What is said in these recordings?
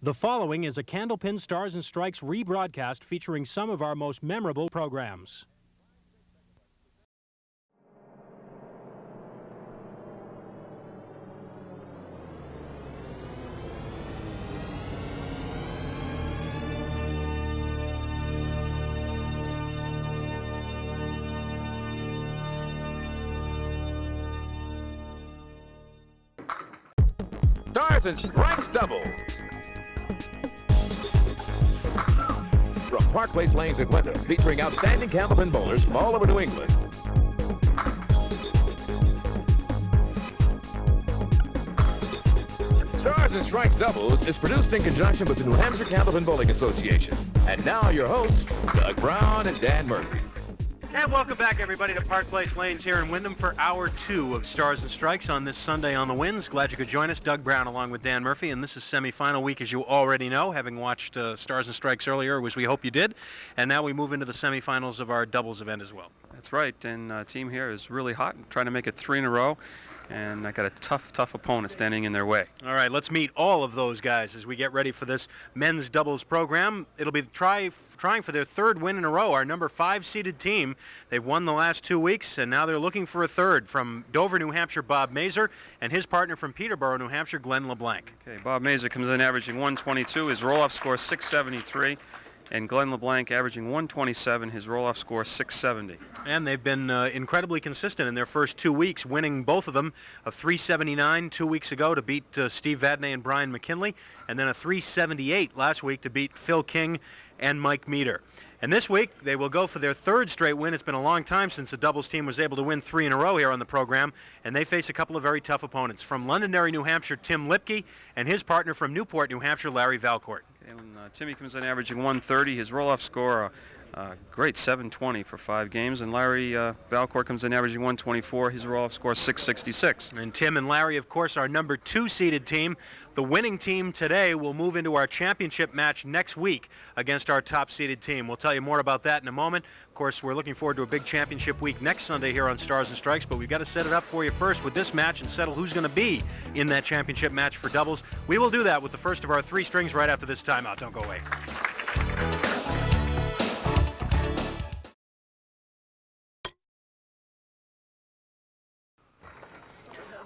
The following is a Candlepin Stars and Strikes rebroadcast featuring some of our most memorable programs. Stars and Strikes doubles. From Park Place Lanes in Windham, featuring outstanding Candlepin bowlers from all over New England. Stars and Strikes doubles is produced in conjunction with the New Hampshire Candlepin Bowling Association. And now your hosts, Doug Brown and Dan Murphy. And welcome back, everybody, to Park Place Lanes here in Windham for Hour 2 of Stars and Strikes on this Sunday on the Winds. Glad you could join us. Doug Brown along with Dan Murphy, and this is semifinal week, as you already know, having watched Stars and Strikes earlier, which we hope you did. And now we move into the semifinals of our doubles event as well. That's right, and team here is really hot, trying to make it 3 in a row. And I got a tough opponent standing in their way. All right, let's meet all of those guys as we get ready for this men's doubles program. It'll be trying for their 3rd win in a row. Our number 5 seeded team, they've won the last 2 weeks, and now they're looking for a 3rd from Dover, New Hampshire, Bob Mazur, and his partner from Peterborough, New Hampshire, Glen Leblanc. Okay, Bob Mazur comes in averaging 122. His roll-off score is 673. And Glen Leblanc averaging 127, his roll-off score 670. And they've been incredibly consistent in their first 2 weeks, winning both of them a 379 2 weeks ago to beat Steve Vadney and Brian McKinley, and then a 378 last week to beat Phil King and Mike Meter. And this week, they will go for their 3rd straight win. It's been a long time since the doubles team was able to win 3 in a row here on the program, and they face a couple of very tough opponents. From Londonderry, New Hampshire, Tim Lipke, and his partner from Newport, New Hampshire, Larry Valcourt. And Timmy comes in averaging 130. His roll-off score, great 720 for 5 games. And Larry Valcourt comes in averaging 124. His roll-off score 666. And Tim and Larry, of course, our number 2 seeded team. The winning team today will move into our championship match next week against our top seeded team. We'll tell you more about that in a moment. Of course, we're looking forward to a big championship week next Sunday here on Stars and Strikes, but we've got to set it up for you first with this match and settle who's going to be in that championship match for doubles. We will do that with the first of our 3 strings right after this timeout. Don't go away.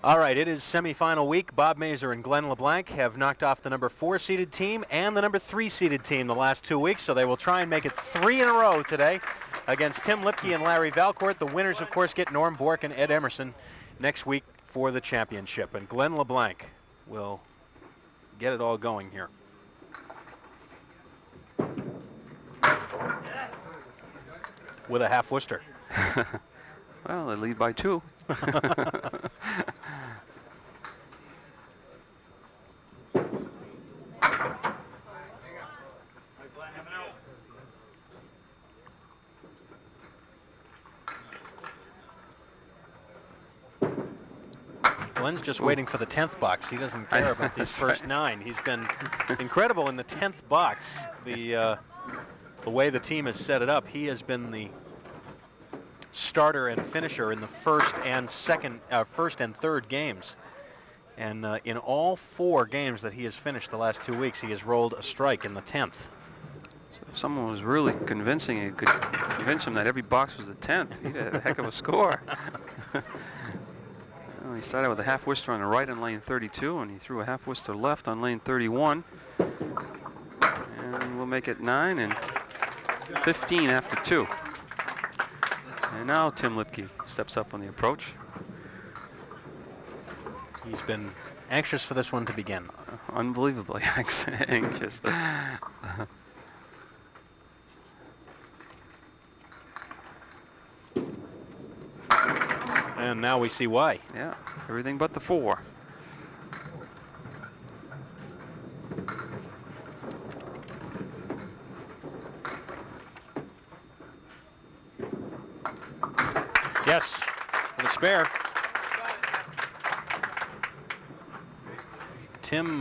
All right, it is semifinal week. Bob Mazur and Glen Leblanc have knocked off the number 4 seeded team and the number 3 seeded team the last 2 weeks, so they will try and make it 3 in a row today against Tim Lipke and Larry Valcourt. The winners, of course, get Norm Bork and Ed Emerson next week for the championship. And Glen Leblanc will get it all going here. With a half Worcester. Well, they lead by 2. Glen's just waiting for the 10th box. He doesn't care about these first 9. He's been incredible in the 10th box. The way the team has set it up, he has been the starter and finisher in the first and 3rd games. And in all 4 games that he has finished the last 2 weeks, he has rolled a strike in the 10th. So if someone was really convincing, it could convince him that every box was the 10th. He'd have a heck of a score. Well, he started with a half Worcester on the right on lane 32, and he threw a half Worcester left on lane 31. And we'll make it 9 and 15 after 2. And now Tim Lipke steps up on the approach. He's been anxious for this one to begin. Unbelievably anxious. And now we see why. Yeah, everything but the 4. Yes, with a spare. Tim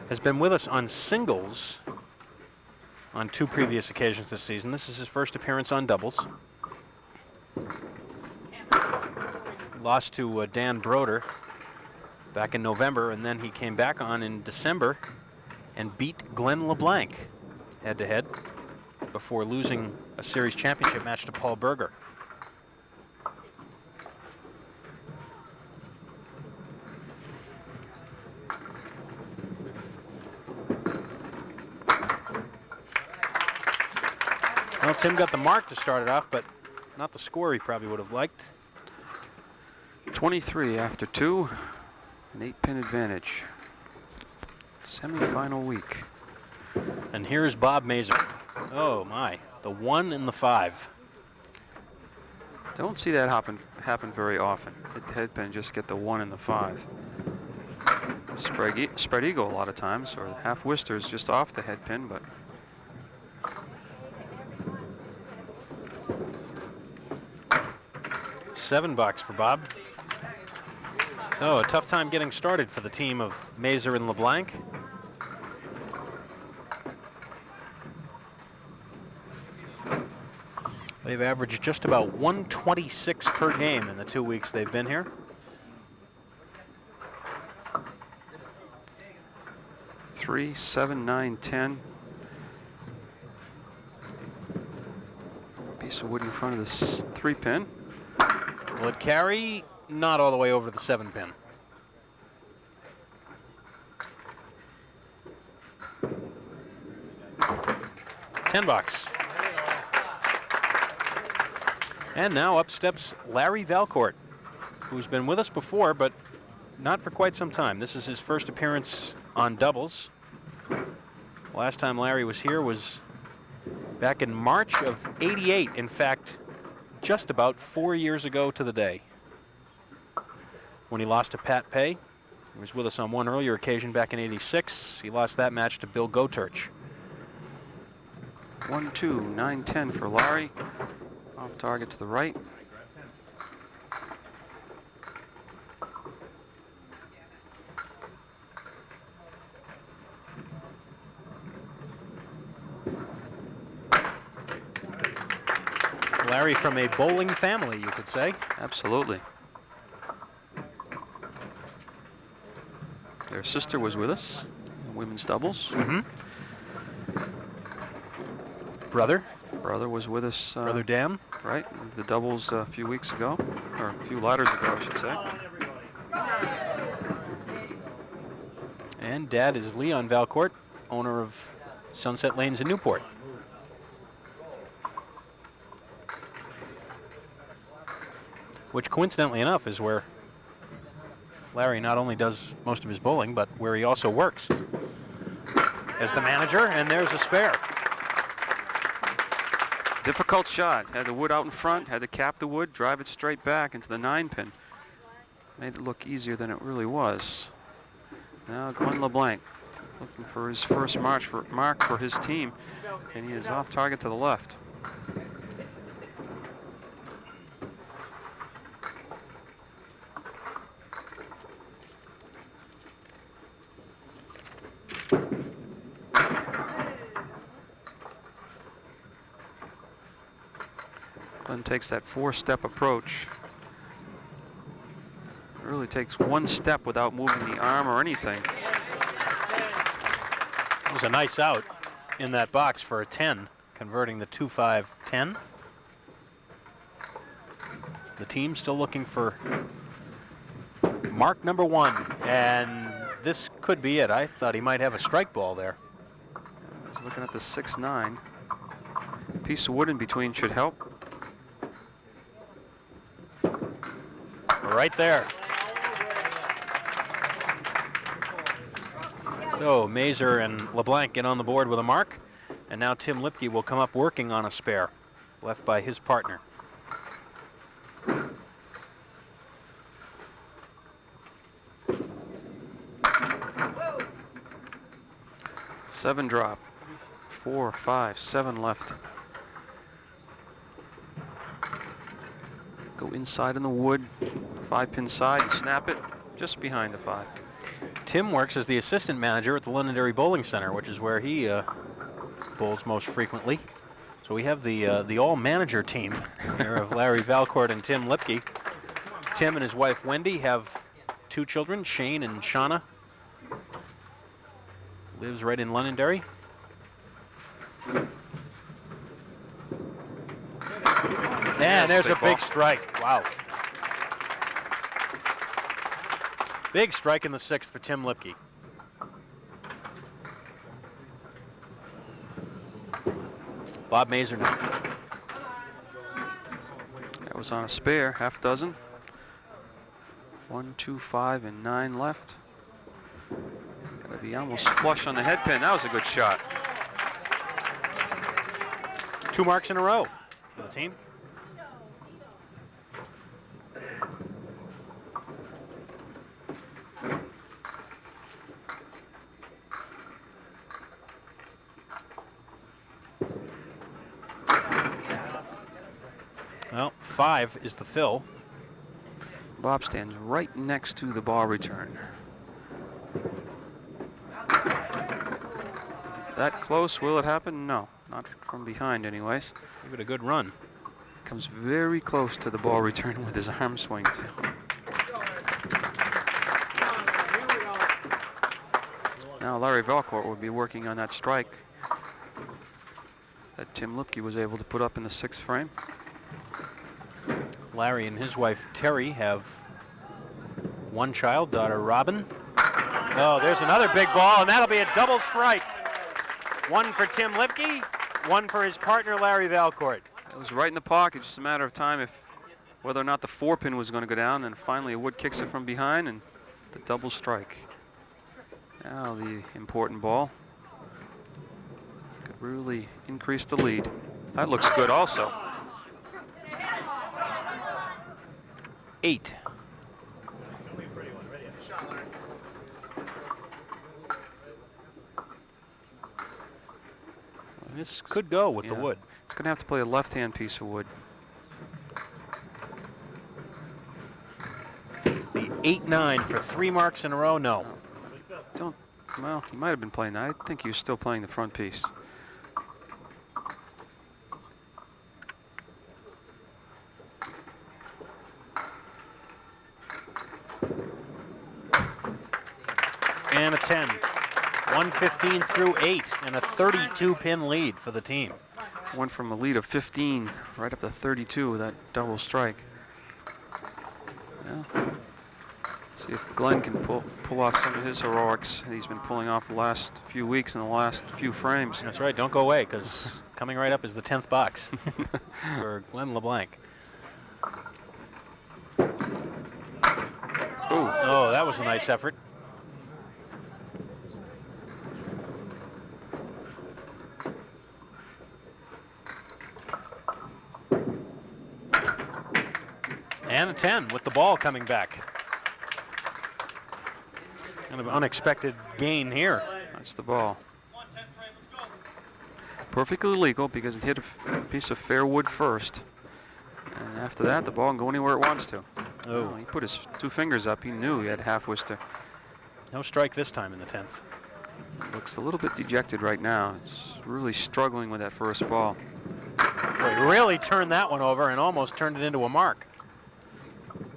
has been with us on singles on 2 previous occasions this season. This is his first appearance on doubles. Lost to Dan Broder back in November, and then he came back on in December and beat Glen Leblanc head-to-head before losing a series championship match to Paul Berger. Well, Tim got the mark to start it off, but not the score he probably would have liked. 23 after 2, an 8-pin advantage. Semi-final week. And here's Bob Mazur. Oh my, the 1 and the 5. Don't see that happen very often. Hit the head pin, just get the 1 and the 5. Spread eagle a lot of times, or half whisters just off the head pin, but $7 for Bob. So a tough time getting started for the team of Mazur and LeBlanc. They've averaged just about 126 per game in the 2 weeks they've been here. Three, 7, 9, 10. Piece of wood in front of this 3-pin. Will it carry? Not all the way over to the 7-pin. $10. And now up steps Larry Valcourt, who's been with us before, but not for quite some time. This is his first appearance on doubles. Last time Larry was here was back in March of '88. In fact, just about 4 years ago to the day, when he lost to Pat Pay. He was with us on one earlier occasion back in '86. He lost that match to Bill Goturch. 1, 2, 9, 10 for Larry. Off target to the right. Larry from a bowling family, you could say. Absolutely. Their sister was with us in women's doubles. Mm-hmm. Brother was with us. Brother Dan. Right, the doubles a few weeks ago, or a few ladders ago, I should say. And Dad is Leon Valcourt, owner of Sunset Lanes in Newport. Which, coincidentally enough, is where Larry not only does most of his bowling, but where he also works as the manager. And there's a spare. Difficult shot. Had the wood out in front, had to cap the wood, drive it straight back into the 9-pin. Made it look easier than it really was. Now Glen LeBlanc looking for his first mark for his team, and he is off target to the left. Glen takes that 4-step approach. It really takes 1 step without moving the arm or anything. It was a nice out in that box for a 10, converting the 2-5-10. The team still looking for mark number 1, and this could be it. I thought he might have a strike ball there. He's looking at the 6-9. Piece of wood in between should help. Right there. So Mazur and LeBlanc get on the board with a mark, and now Tim Lipke will come up working on a spare left by his partner. Seven drop. 4, 5, 7 left. Go inside in the wood, 5-pin side, snap it just behind the 5. Tim works as the assistant manager at the Londonderry Bowling Center, which is where he bowls most frequently. So we have the all-manager team here of Larry Valcourt and Tim Lipke. Tim and his wife Wendy have 2 children, Shane and Shauna. Lives right in Londonderry. And there's a big strike. Wow. Big strike in the 6th for Tim Lipke. Bob Mazur now. That was on a spare, half dozen. 1, 2, 5, and 9 left. Gotta be almost flush on the head pin. That was a good shot. 2 marks in a row for the team. Well, 5 is the fill. Bob stands right next to the ball return. That close, will it happen? No, not from behind anyways. Give it a good run. Comes very close to the ball return with his arm swing too. Now Larry Valcourt will be working on that strike that Tim Lipke was able to put up in the 6th frame. Larry and his wife Terry have 1 child, daughter Robin. Oh, there's another big ball, and that'll be a double strike. 1 for Tim Lipke, 1 for his partner Larry Valcourt. It was right in the pocket, just a matter of time if whether or not the 4-pin was going to go down, and finally Wood kicks it from behind and the double strike. Now the important ball could really increase the lead. That looks good also. 8. This could go with the wood. It's going to have to play a left-hand piece of wood. The 8-9 for 3 marks in a row, no. Well, he might have been playing that. I think he was still playing the front piece. And a 10. 115 through 8, and a 32-pin lead for the team. Went from a lead of 15 right up to 32 with that double strike. Yeah. See if Glen can pull off some of his heroics he's been pulling off the last few weeks and the last few frames. That's right. Don't go away, because coming right up is the 10th box for Glen Leblanc. Oh, that was a nice effort. And a 10 with the ball coming back. Kind of unexpected gain here. That's the ball. Perfectly legal because it hit a piece of fair wood first. And after that, the ball can go anywhere it wants to. Oh, he put his 2 fingers up. He knew he had half wister. No strike this time in the 10th. Looks a little bit dejected right now. It's really struggling with that first ball. Boy, he really turned that one over and almost turned it into a mark.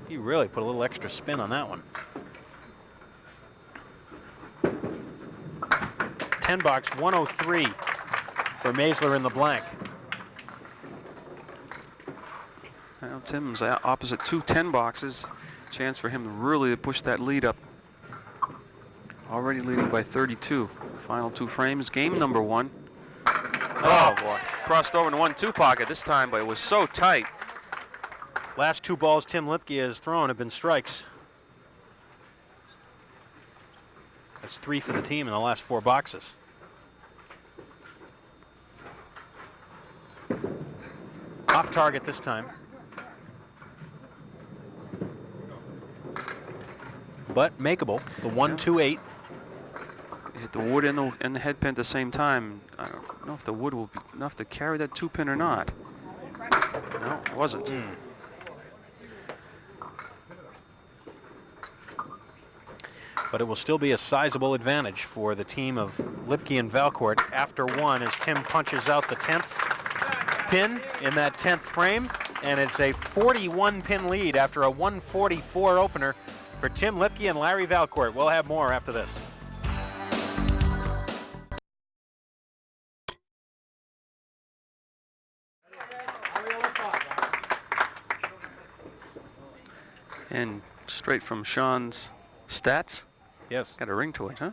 He really put a little extra spin on that one. 10 box, 103 for Mazur and Leblanc. Well, Tim's opposite 2 10 boxes. Chance for him to really push that lead up. Already leading by 32. Final 2 frames. Game number 1. Oh boy. Crossed over in the 1-2 pocket this time, but it was so tight. Last 2 balls Tim Lipke has thrown have been strikes. That's 3 for the team in the last 4 boxes. Off target this time. But makeable. The 1-2-8. Hit the wood and the head pin at the same time. I don't know if the wood will be enough to carry that 2-pin or not. No, it wasn't. But it will still be a sizable advantage for the team of Lipke and Valcourt after 1 as Tim punches out the 10th pin in that 10th frame. And it's a 41-pin lead after a 144 opener for Tim Lipke and Larry Valcourt. We'll have more after this. And straight from Sean's stats. Yes. Got a ring to it, huh?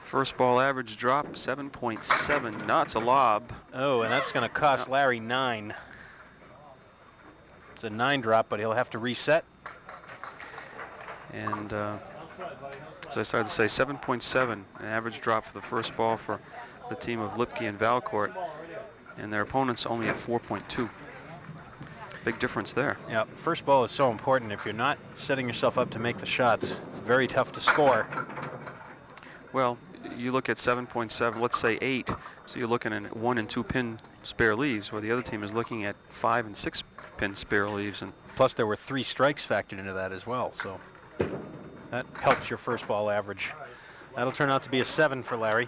First ball average drop, 7.7. No, it's a lob. Oh, and that's going to cost Larry 9. It's a 9 drop, but he'll have to reset. And as I started to say, 7.7, an average drop for the first ball for the team of Lipke and Valcourt. And their opponents only at 4.2. Big difference there. Yeah, first ball is so important. If you're not setting yourself up to make the shots, it's very tough to score. Well, you look at 7.7, let's say 8, so you're looking at 1 and 2 pin spare leaves, where the other team is looking at 5 and 6 pin spare leaves. And plus there were 3 strikes factored into that as well, so that helps your first ball average. That'll turn out to be a 7 for Larry.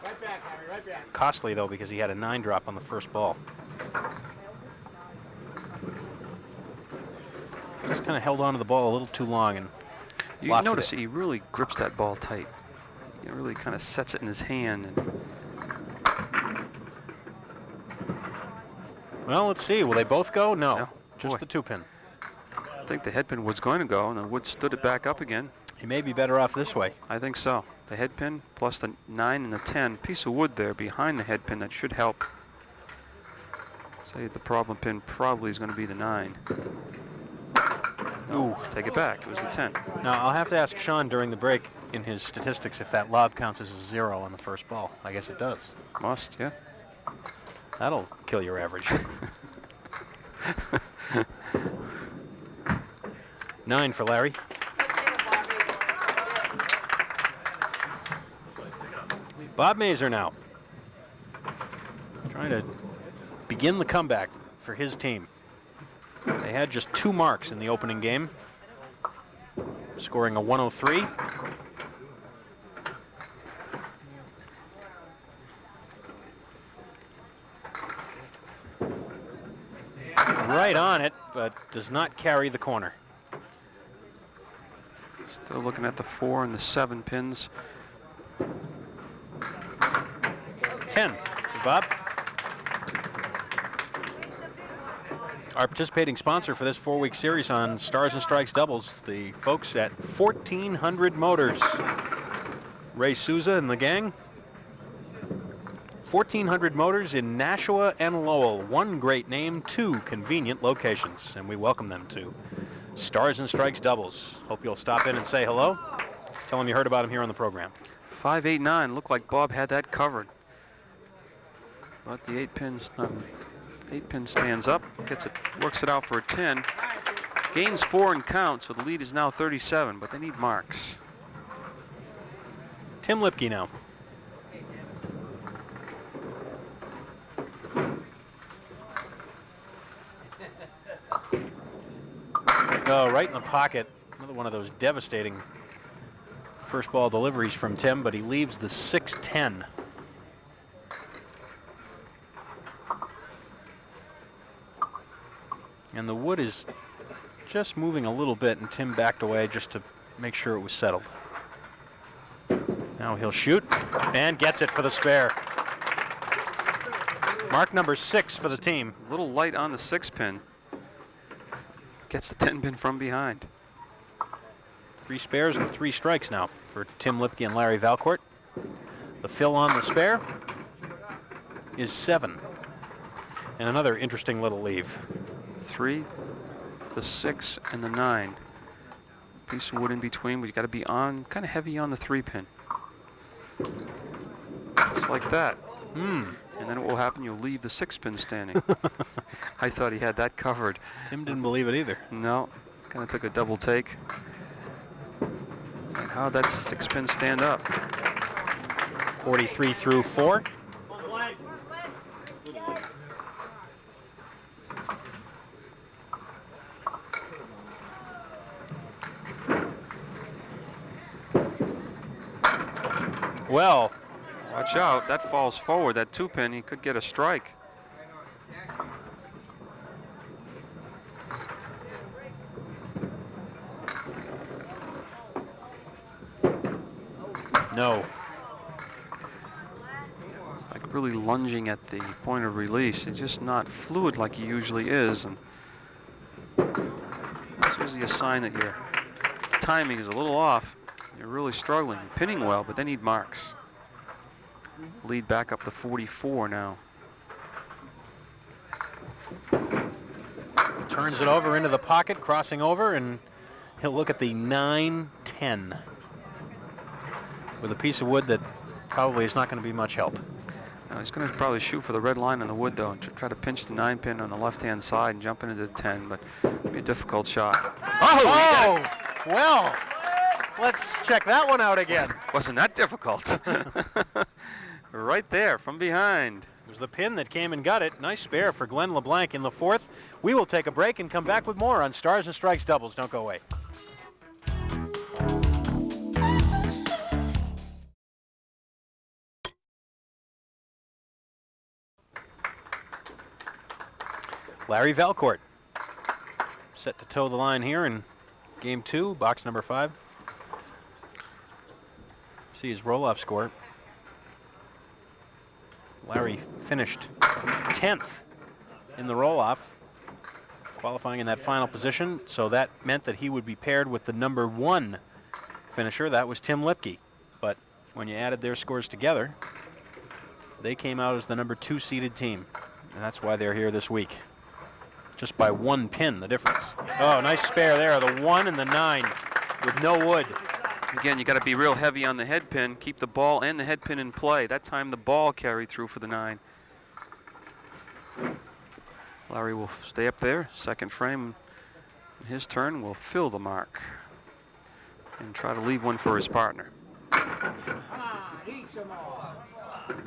Right back, Harry, right back. Costly though, because he had a 9 drop on the first ball. Just kind of held on to the ball a little too long and you notice he really grips that ball tight. He really kind of sets it in his hand. And well, let's see. Will they both go? No, just boy. the 2-pin. I think the head pin was going to go, and the wood stood it back up again. He may be better off this way. I think so. The head pin plus the 9 and the 10. Piece of wood there behind the head pin that should help. Say the problem pin probably is going to be the 9. Ooh. Take it back. It was the 10. Now, I'll have to ask Sean during the break in his statistics if that lob counts as a 0 on the first ball. I guess it does. Must, yeah. That'll kill your average. 9 for Larry. Bob Mazur now. Trying to begin the comeback for his team. They had just 2 marks in the opening game, scoring a 103. Right on it, but does not carry the corner. Still looking at the 4 and the 7 pins. 10 for Bob. Our participating sponsor for this 4-week series on Stars and Strikes doubles, the folks at 1400 Motors. Ray Souza and the gang. 1400 Motors in Nashua and Lowell. 1 great name, 2 convenient locations, and we welcome them to Stars and Strikes doubles. Hope you'll stop in and say hello. Tell them you heard about them here on the program. 5, 8, 9. Looked like Bob had that covered. But the 8 pin stands up, gets it, works it out for a 10. Gains 4 and count, so the lead is now 37, but they need marks. Tim Lipke now. Oh, right in the pocket. Another one of those devastating first ball deliveries from Tim, but he leaves the 6-10. And the wood is just moving a little bit, and Tim backed away just to make sure it was settled. Now he'll shoot and gets it for the spare. Mark number 6 for the team. A little light on the 6 pin. Gets the 10 pin from behind. 3 spares and 3 strikes now for Tim Lipke and Larry Valcourt. The fill on the spare is 7. And another interesting little leave. 3, the 6, and the 9. Piece of wood in between, but you got to be on, kind of heavy on the 3 pin. Just like that. And then what will happen? You'll leave the 6 pin standing. I thought he had that covered. Tim didn't believe it either. No, kind of took a double take. And how'd that 6 pin stand up? 43 through 4. Well, watch out, that falls forward. That 2 pin, he could get a strike. no. It's like really lunging at the point of release. It's just not fluid like he usually is. And usually a sign that your timing is a little off. You're really struggling. You're pinning well, but they need marks. Lead back up to 44 now. Turns it over into the pocket, crossing over, and he'll look at the 9-10 with a piece of wood that probably is not going to be much help. He's going to probably shoot for the red line on the wood, though, and try to pinch the 9-pin on the left-hand side and jump into the 10, but it'll be a difficult shot. Oh, well, let's check that one out again. Wasn't that difficult? Right there from behind. It was the pin that came and got it. Nice spare for Glen LeBlanc in the fourth. We will take a break and come back with more on Stars and Strikes Doubles. Don't go away. Larry Valcourt set to toe the line here in game 2, box number 5. See his roll-off score. Larry finished 10th in the roll-off, qualifying in that final position, so that meant that he would be paired with the number 1 finisher. That was Tim Lipke. But when you added their scores together, they came out as the number 2 seeded team, and that's why they're here this week. Just by 1 pin, the difference. Oh, nice spare there, the 1 and the 9 with no wood. Again, you got to be real heavy on the head pin, keep the ball and the head pin in play. That time the ball carried through for the 9. Larry will stay up there, second frame. His turn will fill the mark and try to leave one for his partner.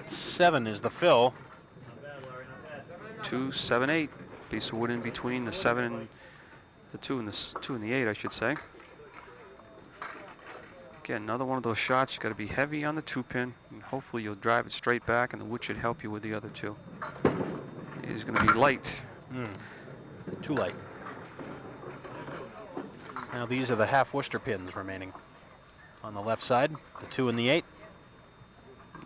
7 is the fill. 2, 7, 8. Piece of wood in between the 7 and the 2 and the 2 and the 8, I should say. Again, another one of those shots. You got to be heavy on the 2-pin, and hopefully you'll drive it straight back, and the wood should help you with the other 2. It is going to be light. Too light. Now these are the half Worcester pins remaining on the left side, the 2 and the 8.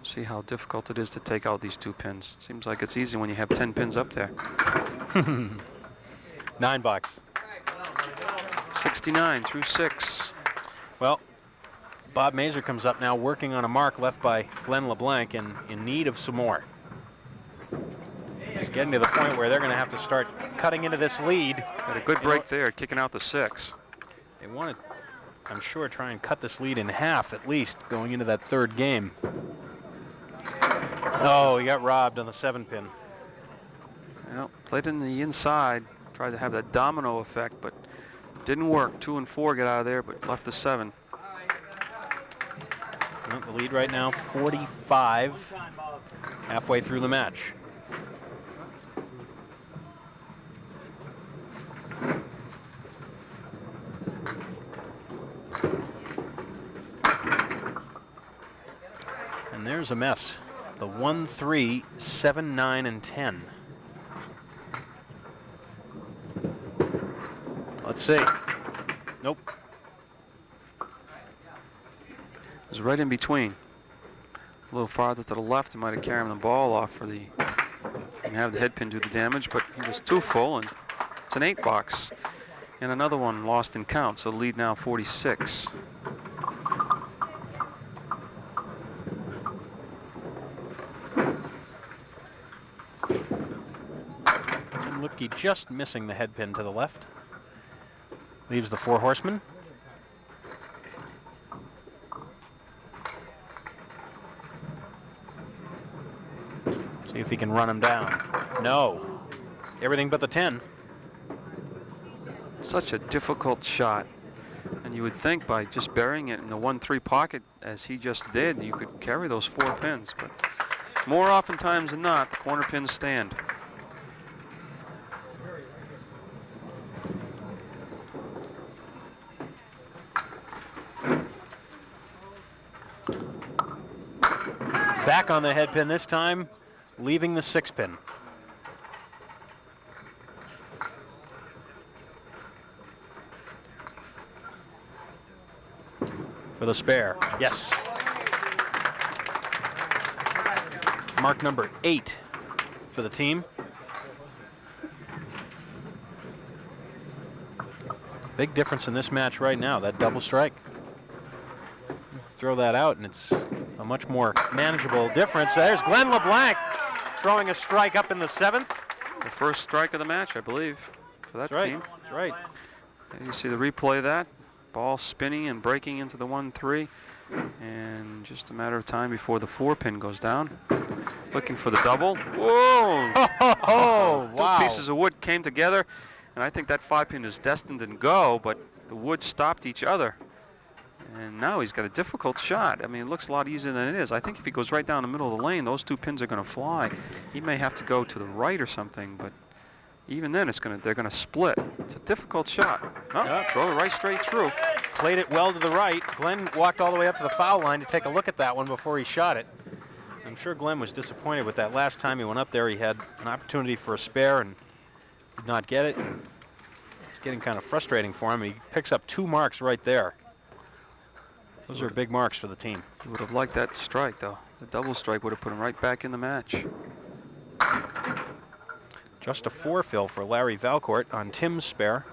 See how difficult it is to take out these 2 pins. Seems like it's easy when you have 10 pins up there. $9. 69 through 6. Well, Bob Mazur comes up now working on a mark left by Glen LeBlanc and in need of some more. He's getting to the point where they're going to have to start cutting into this lead. Got a good break there, kicking out the 6. They want to, I'm sure, try and cut this lead in half at least going into that 3rd game. Oh, he got robbed on the 7-pin. Well, played in the inside, tried to have that domino effect, but didn't work. 2 and 4 get out of there, but left the 7. Well, the lead right now, 45, halfway through the match. And there's a mess. The 1, 3, 7, 9, and 10. Let's see. Nope. It was right in between. A little farther to the left, he might have carried the ball off for the and have the head pin do the damage, but he was too full, and it's an 8 box. And another one lost in count, so the lead now 46. Tim Lipke just missing the head pin to the left. Leaves the 4 horsemen. See if he can run him down. No. Everything but the 10. Such a difficult shot. And you would think by just burying it in the 1-3 pocket, as he just did, you could carry those 4 pins. But more oftentimes than not, the corner pins stand. Back on the head pin this time, leaving the 6-pin. For the spare, yes. Mark number 8 for the team. Big difference in this match right now, that double strike. Throw that out, and it's a much more manageable difference. There's Glen LeBlanc throwing a strike up in the 7th. The first strike of the match, I believe, for that team. That's right. And you see the replay of that. Ball spinning and breaking into the 1-3. And just a matter of time before the 4-pin goes down. Looking for the double. Whoa! Oh, wow. Two pieces of wood came together, and I think that 5-pin is destined to go, but the wood stopped each other. And now he's got a difficult shot. I mean, it looks a lot easier than it is. I think if he goes right down the middle of the lane, those 2 pins are going to fly. He may have to go to the right or something, but even then they're going to split. It's a difficult shot. Oh, Yep. Throw it right straight through. Played it well to the right. Glen walked all the way up to the foul line to take a look at that one before he shot it. I'm sure Glen was disappointed with that. Last time he went up there, he had an opportunity for a spare and did not get it. It's getting kind of frustrating for him. He picks up 2 marks right there. Those are big marks for the team. He would have liked that strike, though. The double strike would have put him right back in the match. Just a 4 fill for Larry Valcourt on Tim's spare.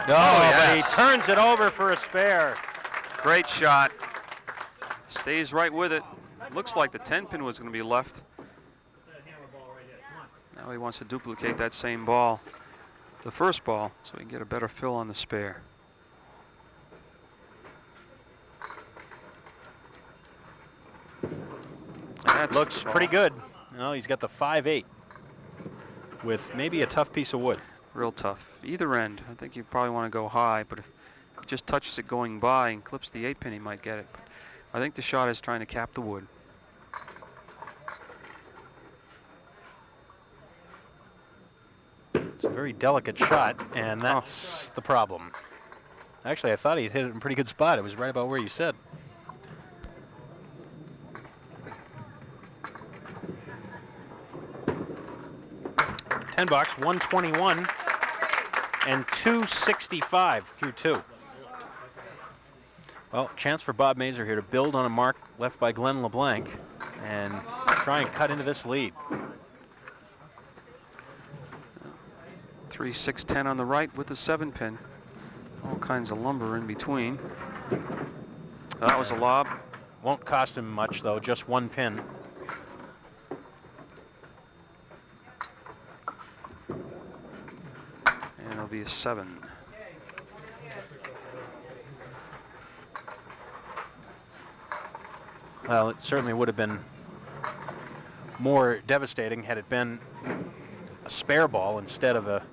But he turns it over for a spare. Great shot. Stays right with it. Looks like the 10-pin was going to be left. Now he wants to duplicate that same ball, the first ball, so he can get a better fill on the spare. That Looks pretty good. No, he's got the 5-8 with maybe a tough piece of wood. Real tough. Either end. I think you probably want to go high, but if he just touches it going by and clips the 8-pin, he might get it. But I think the shot is trying to cap the wood. It's a very delicate shot, and that's the problem. Actually, I thought he'd hit it in a pretty good spot. It was right about where you said. $10, 121, and 265 through 2. Well, chance for Bob Mazur here to build on a mark left by Glen LeBlanc and try and cut into this lead. 3, 6, 10 on the right with the 7-pin. All kinds of lumber in between. That was a lob. Won't cost him much, though, just 1 pin. And it'll be a 7. Well, it certainly would have been more devastating had it been a spare ball instead of a...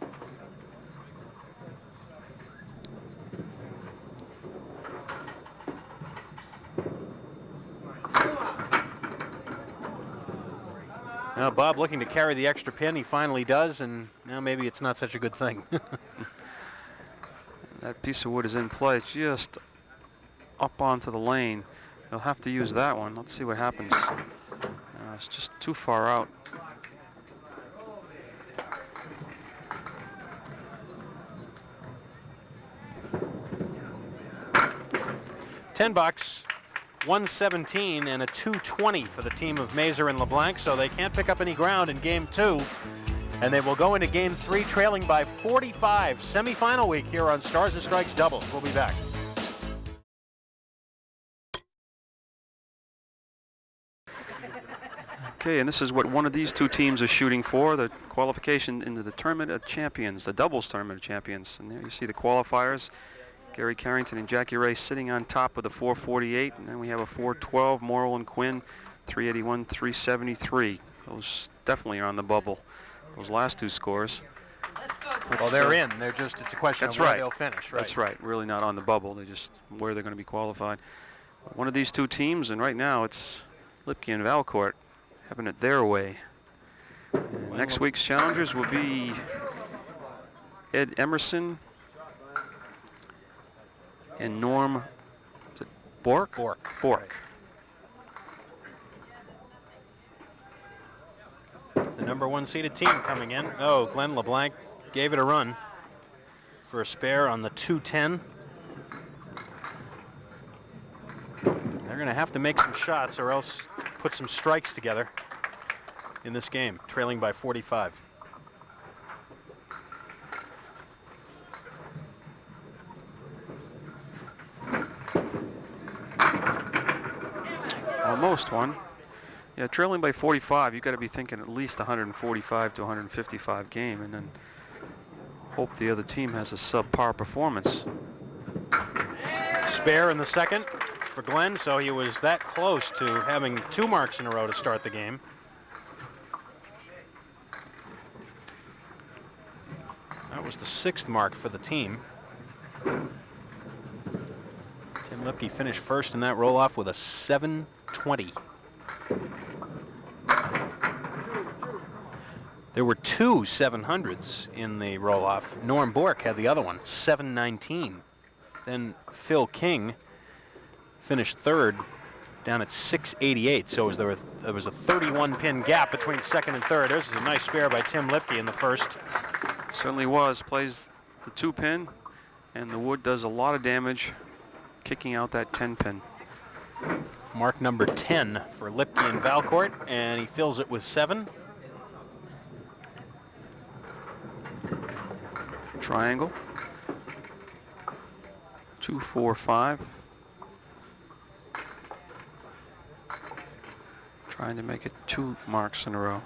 Now Bob looking to carry the extra pin. He finally does, and now maybe it's not such a good thing. That piece of wood is in play just up onto the lane. He'll have to use that one. Let's see what happens. It's just too far out. $10, 117, and a 220 for the team of Mazur and LeBlanc, so they can't pick up any ground in Game 2. And they will go into Game 3 trailing by 45. Semifinal week here on Stars and Strikes Doubles. We'll be back. Okay, and this is what one of these two teams are shooting for, the qualification into the Tournament of Champions, the doubles Tournament of Champions. And there you see the qualifiers. Gary Carrington and Jackie Ray sitting on top with a 448, and then we have a 412, Morrill and Quinn, 381, 373. Those definitely are on the bubble, those last two scores. Well, they're in. They're just, it's a question of where they'll finish, right? That's right. Really not on the bubble. They're just where they're going to be qualified. One of these two teams, and right now it's Lipke and Valcourt having it their way. And next week's challengers will be Ed Emerson and Norm, is it Bork? Bork. The number 1 seeded team coming in. Oh, Glen LeBlanc gave it a run for a spare on the 210. They're going to have to make some shots or else put some strikes together in this game, trailing by 45. Almost one. Yeah, trailing by 45, you've got to be thinking at least 145 to 155 game, and then hope the other team has a subpar performance. Spare in the second for Glen, so he was that close to having 2 marks in a row to start the game. That was the 6th mark for the team. Tim Lipke finished first in that roll-off with a 720. There were 2 700s in the roll-off. Norm Bork had the other one, 719. Then Phil King finished third down at 688. So there was a 31-pin gap between second and third. This is a nice spare by Tim Lipke in the first. Certainly was. Plays the 2-pin, and the wood does a lot of damage, kicking out that 10-pin. Mark number 10 for Lipke and Valcourt, and he fills it with 7. Triangle. 2, 4, 5. Trying to make it 2 marks in a row.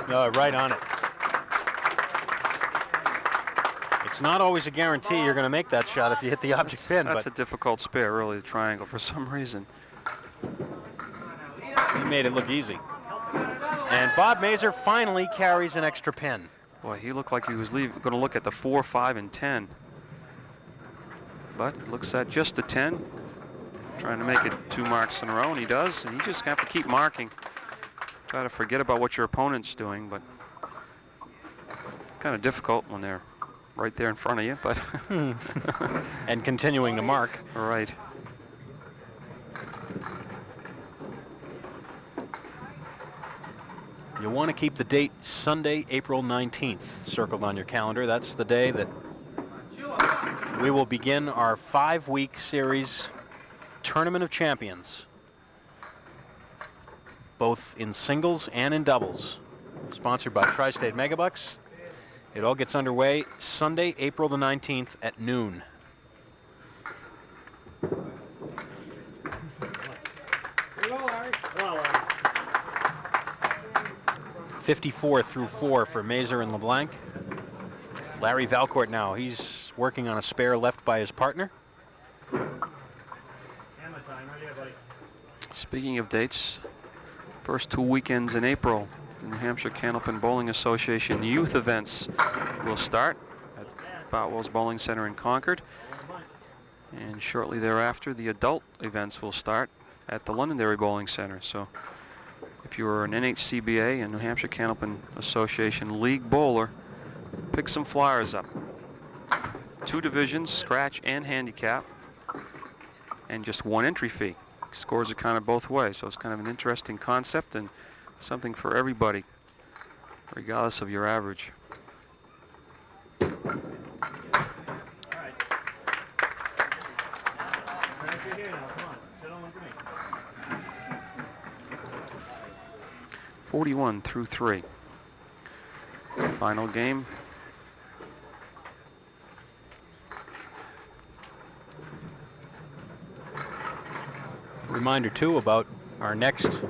Right on it. It's not always a guarantee you're going to make that shot if you hit the object pin. That's a difficult spare, really, the triangle, for some reason. He made it look easy. And Bob Mazur finally carries an extra pin. Boy, he looked like he was going to look at the 4, 5, and 10. But looks at just the 10. Trying to make it 2 marks in a row, and he does. And you just have to keep marking. Try to forget about what your opponent's doing, but kind of difficult when they're right there in front of you, but and continuing to mark. All right. You want to keep the date Sunday, April 19th circled on your calendar. That's the day that we will begin our 5-week series Tournament of Champions, both in singles and in doubles, sponsored by Tri-State Megabucks. It all gets underway Sunday, April the 19th at noon. Hello, Larry. Hello, Larry. 54 through 4 for Mazur and Leblanc. Larry Valcourt now. He's working on a spare left by his partner. Speaking of dates, first 2 weekends in April, the New Hampshire Candlepin Bowling Association youth events will start at Boutwell's Bowling Center in Concord. And shortly thereafter, the adult events will start at the Londonderry Bowling Center. So if you are an NHCBA and New Hampshire Candlepin Association League bowler, pick some flyers up. 2 divisions, scratch and handicap, and just 1 entry fee. Scores are kind of both ways, so it's kind of an interesting concept and something for everybody, regardless of your average. All right. Right here now. Come on. Sit on with me. 41 through 3. Final game. Reminder too about our next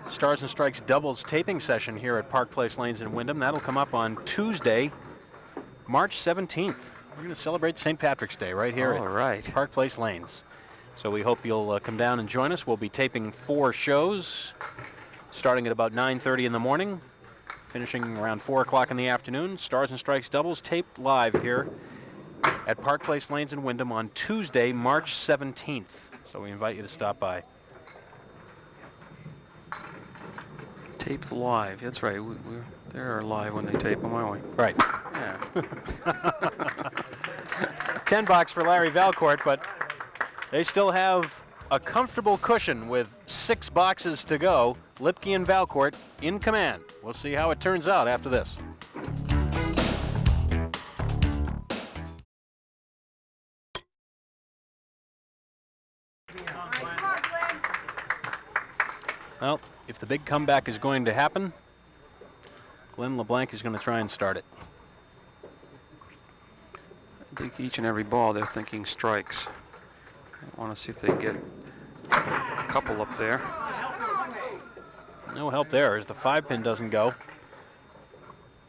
Stars and Strikes doubles taping session here at Park Place Lanes in Windham. That'll come up on Tuesday, March 17th. We're going to celebrate St. Patrick's Day right here at Park Place Lanes. So we hope you'll come down and join us. We'll be taping 4 shows, starting at about 9:30 in the morning, finishing around 4 o'clock in the afternoon. Stars and Strikes doubles taped live here at Park Place Lanes in Windham on Tuesday, March 17th. So we invite you to stop by. Taped live. That's right. They're live when they tape them, aren't we? Right. Yeah. $10 for Larry Valcourt, but they still have a comfortable cushion with 6 boxes to go. Lipke and Valcourt in command. We'll see how it turns out after this. Well, if the big comeback is going to happen, Glen LeBlanc is going to try and start it. I think each and every ball they're thinking strikes. I want to see if they get a couple up there. No help there as the 5-pin doesn't go.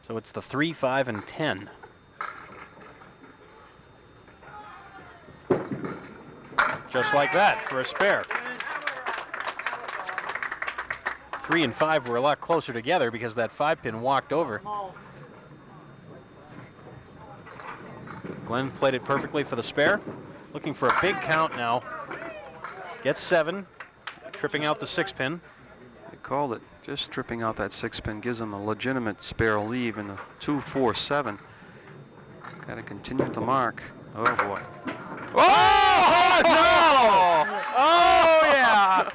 So it's the 3, 5, and 10. Just like that for a spare. 3 and 5 were a lot closer together because that 5-pin walked over. Glen played it perfectly for the spare. Looking for a big count now. Gets 7, tripping out the 6-pin. They called it. Just tripping out that 6-pin gives them a legitimate spare leave in the 2, 4, 7. Got to continue to mark. Oh boy. Oh no! Oh yeah!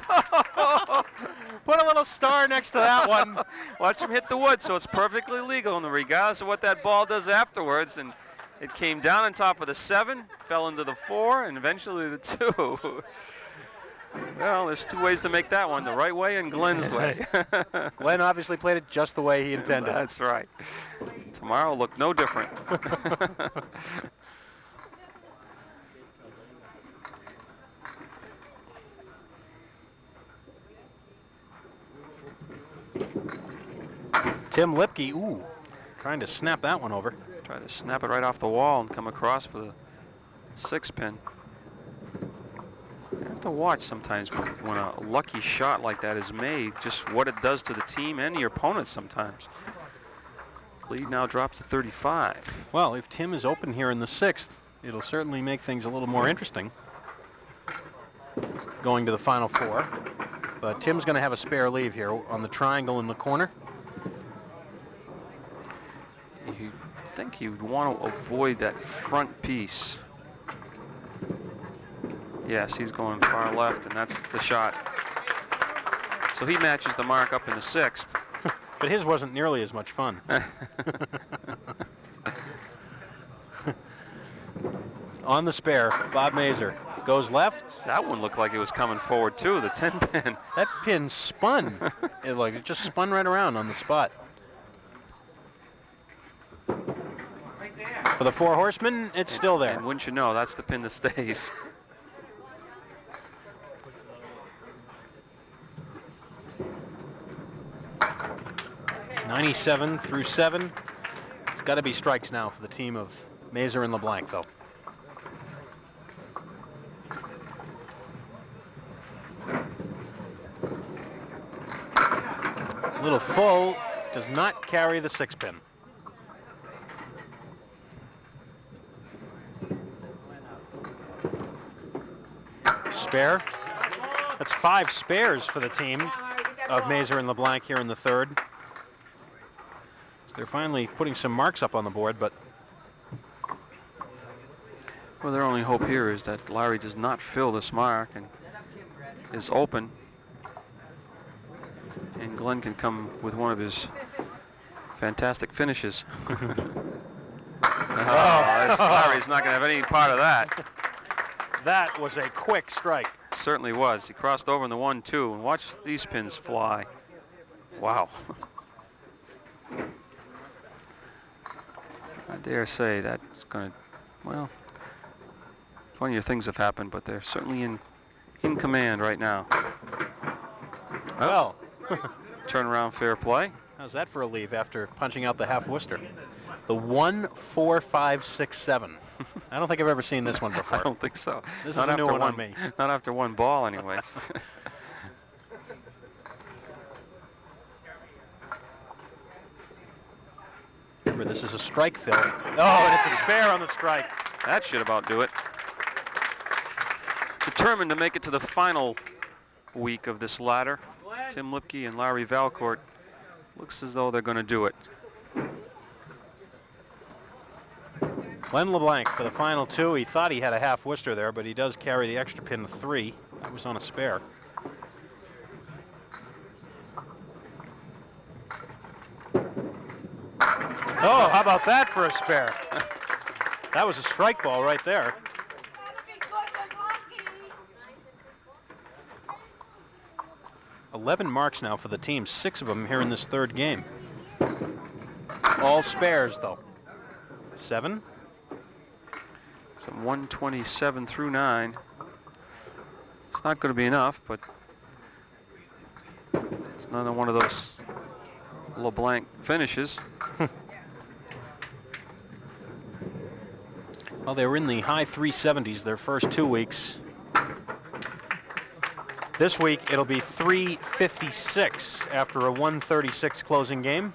Put a little star next to that one. Watch him hit the wood, so it's perfectly legal, and regardless of what that ball does afterwards. And it came down on top of the 7, fell into the 4, and eventually the 2. Well, there's 2 ways to make that one, the right way and Glen's way. Glen obviously played it just the way he intended. That's right. Tomorrow will look no different. Tim Lipke, ooh, trying to snap that one over. Try to snap it right off the wall and come across for the 6-pin. You have to watch sometimes when a lucky shot like that is made, just what it does to the team and your opponents sometimes. Lead now drops to 35. Well, if Tim is open here in the 6th, it'll certainly make things a little more interesting going to the final 4. But Tim's going to have a spare leave here on the triangle in the corner. You think you'd want to avoid that front piece. Yes, he's going far left, and that's the shot. So he matches the mark up in the 6th. But his wasn't nearly as much fun. On the spare, Bob Mazur goes left. That one looked like it was coming forward too, the 10-pin. That pin spun. It just spun right around on the spot. For the 4 horsemen, it's still there. And wouldn't you know, that's the pin that stays. '97 through 7. It's got to be strikes now for the team of Mazur and LeBlanc, though. Little full, does not carry the 6-pin. Spare. That's 5 spares for the team of Mazur and LeBlanc here in the 3rd. So they're finally putting some marks up on the board, but Well, their only hope here is that Larry does not fill this mark and is open. And Glen can come with one of his fantastic finishes. Larry's not going to have any part of that. that was a quick strike. Certainly was. He crossed over in the 1-2, and watch these pins fly. Wow. I dare say that's going to, well, funnier things have happened, but they're certainly in command right now. Well, turnaround fair play. how's that for a leave after punching out the half Worcester? The 1, 4, 5, 6, 7. I don't think I've ever seen this one before. I don't think so. This Not is a new after one on me. Not after one ball, anyways. Remember, this is a strike fill. Oh, and it's a spare on the strike. That should about do it. Determined to make it to the final week of this ladder. Tim Lipke and Larry Valcourt. Looks as though they're going to do it. Glen LeBlanc for the final 2. He thought he had a half Worcester there, but he does carry the extra pin 3. That was on a spare. Oh, how about that for a spare? That was a strike ball right there. 11 marks now for the team, 6 of them here in this third game. All spares, though. 7. So 127 through 9. It's not going to be enough, but it's another one of those Leblanc finishes. Well, they were in the high 370s their first 2 weeks. This week, it'll be 356 after a 136 closing game.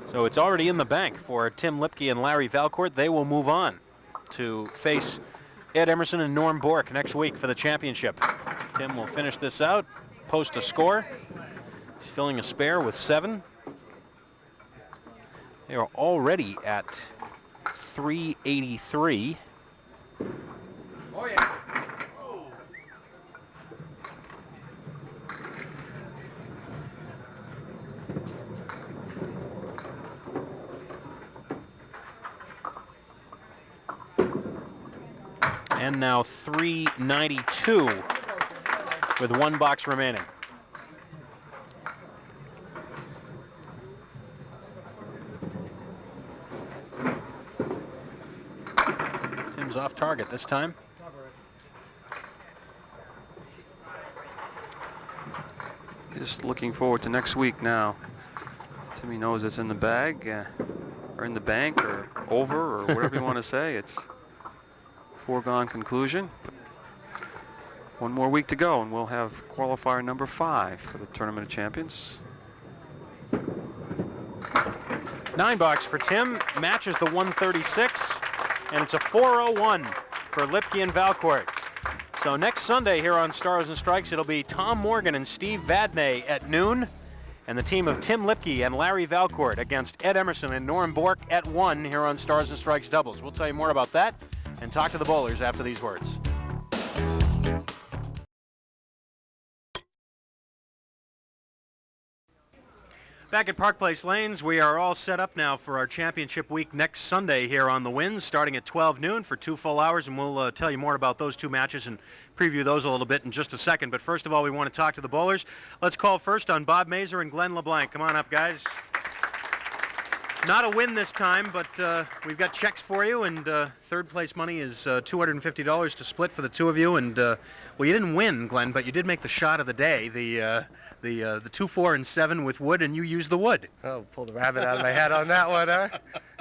So it's already in the bank for Tim Lipke and Larry Valcourt. They will move on to face Ed Emerson and Norm Bork next week for the championship. Tim will finish this out, post a score. He's filling a spare with 7. They are already at 383. Oh, yeah. And now 392 with 1 box remaining. Tim's off target this time. Just looking forward to next week now. Timmy knows it's in the bag, or in the bank, or over, or whatever you want to say. It's foregone conclusion. 1 more week to go, and we'll have qualifier number 5 for the Tournament of Champions. 9 box for Tim, matches the 136, and it's a 401 for Lipke and Valcourt. So next Sunday here on Stars and Strikes, it'll be Tom Morgan and Steve Vadnais at noon, and the team of Tim Lipke and Larry Valcourt against Ed Emerson and Norm Bork at 1 here on Stars and Strikes doubles. We'll tell you more about that and talk to the bowlers after these words. Back at Park Place Lanes, we are all set up now for our championship week next Sunday here on the Winds, starting at 12 noon for 2 full hours, and we'll tell you more about those 2 matches and preview those a little bit in just a second. But first of all, we want to talk to the bowlers. Let's call first on Bob Mazur and Glen Leblanc. Come on up, guys. Not a win this time, but we've got checks for you, and third place money is $250 to split for the 2 of you. And well, you didn't win, Glen, but you did make the shot of the day, the 2, 4, and 7 with wood, and you used the wood. Oh, pulled the rabbit out of my hat on that one, huh?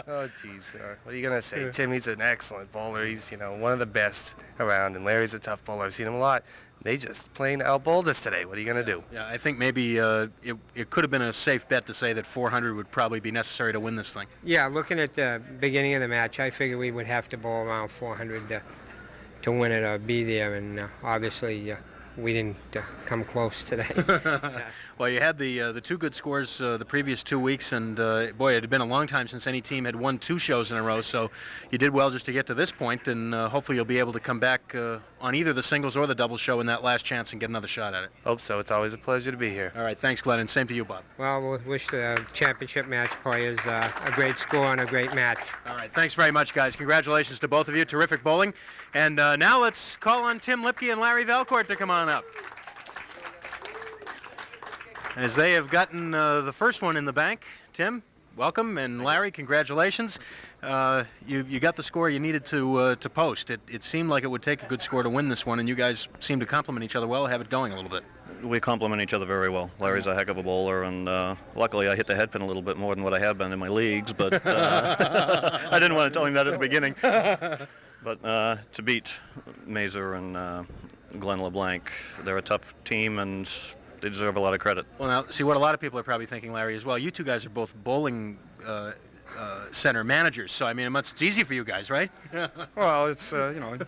Oh, geez, sir. What are you gonna say? Timmy's an excellent bowler. He's, one of the best around, and Larry's a tough bowler. I've seen him a lot. They just plain outbowled us today. What are you going to do? Yeah, I think maybe it could have been a safe bet to say that 400 would probably be necessary to win this thing. Yeah, looking at the beginning of the match, I figured we would have to bowl around 400 to win it or be there, and obviously we didn't come close today. Well, you had the 2 good scores the previous 2 weeks, and boy, it had been a long time since any team had won 2 shows in a row, so you did well just to get to this point, and hopefully you'll be able to come back on either the singles or the doubles show in that last chance and get another shot at it. Hope so. It's always a pleasure to be here. All right, thanks, Glenn, and same to you, Bob. Well, we'll wish the championship match players a great score and a great match. All right, thanks very much, guys. Congratulations to both of you. Terrific bowling. And now let's call on Tim Lipke and Larry Valcourt to come on up, as they have gotten the first one in the bank. Tim, welcome, and Larry, congratulations. You got the score you needed to post. It seemed like it would take a good score to win this one, and you guys seem to complement each other well, have it going a little bit. We complement each other very well. Larry's a heck of a bowler, and luckily I hit the headpin a little bit more than what I have been in my leagues, but I didn't want to tell him that at the beginning. But to beat Mazur and Glen Leblanc, they're a tough team, and they deserve a lot of credit. Well, now, see what a lot of people are probably thinking, Larry, as well. You 2 guys are both bowling center managers, so I mean, it's easy for you guys, right? Well, it's a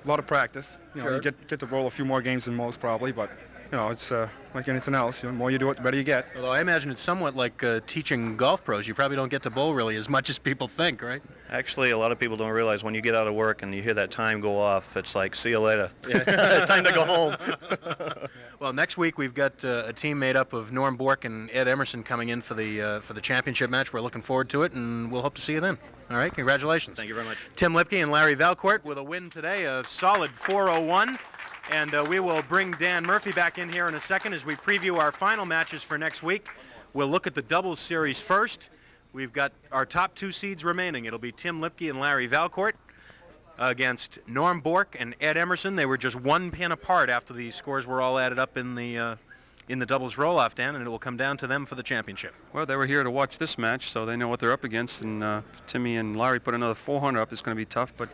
lot of practice. Sure. You get to roll a few more games than most probably, but it's like anything else. The more you do it, the better you get. Although I imagine it's somewhat like teaching golf pros. You probably don't get to bowl really as much as people think, right? Actually, a lot of people don't realize when you get out of work and you hear that time go off, it's like, see you later. Time to go home. Well, next week we've got a team made up of Norm Bork and Ed Emerson coming in for the championship match. We're looking forward to it, and we'll hope to see you then. All right, congratulations. Thank you very much. Tim Lipke and Larry Valcourt with a win today, a solid 401. And we will bring Dan Murphy back in here in a second as we preview our final matches for next week. We'll look at the doubles series first. We've got our top 2 seeds remaining. It'll be Tim Lipke and Larry Valcourt against Norm Bork and Ed Emerson. They were just 1 pin apart after the scores were all added up in the doubles roll-off, Dan, and it will come down to them for the championship. Well, they were here to watch this match, so they know what they're up against. And if Timmy and Larry put another 400 up, it's going to be tough. But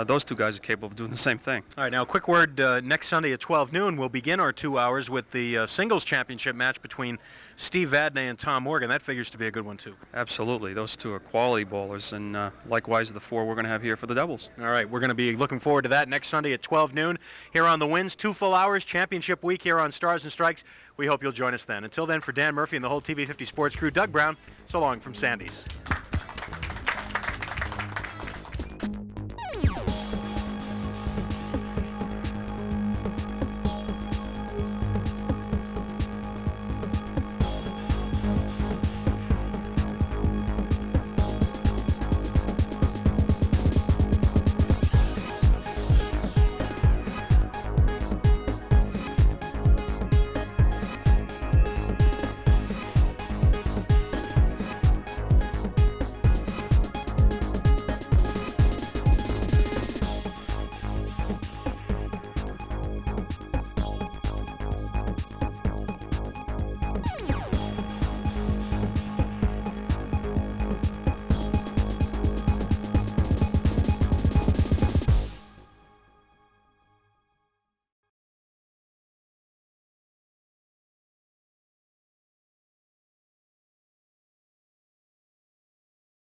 those 2 guys are capable of doing the same thing. All right, now a quick word. Next Sunday at 12 noon, we'll begin our 2 hours with the singles championship match between Steve Vadnais and Tom Morgan. That figures to be a good one, too. Absolutely. Those 2 are quality bowlers, and likewise the 4 we're going to have here for the doubles. All right, we're going to be looking forward to that next Sunday at 12 noon here on The Winds. 2 full hours, championship week here on Stars and Strikes. We hope you'll join us then. Until then, for Dan Murphy and the whole TV50 Sports crew, Doug Brown, so long from Sandy's.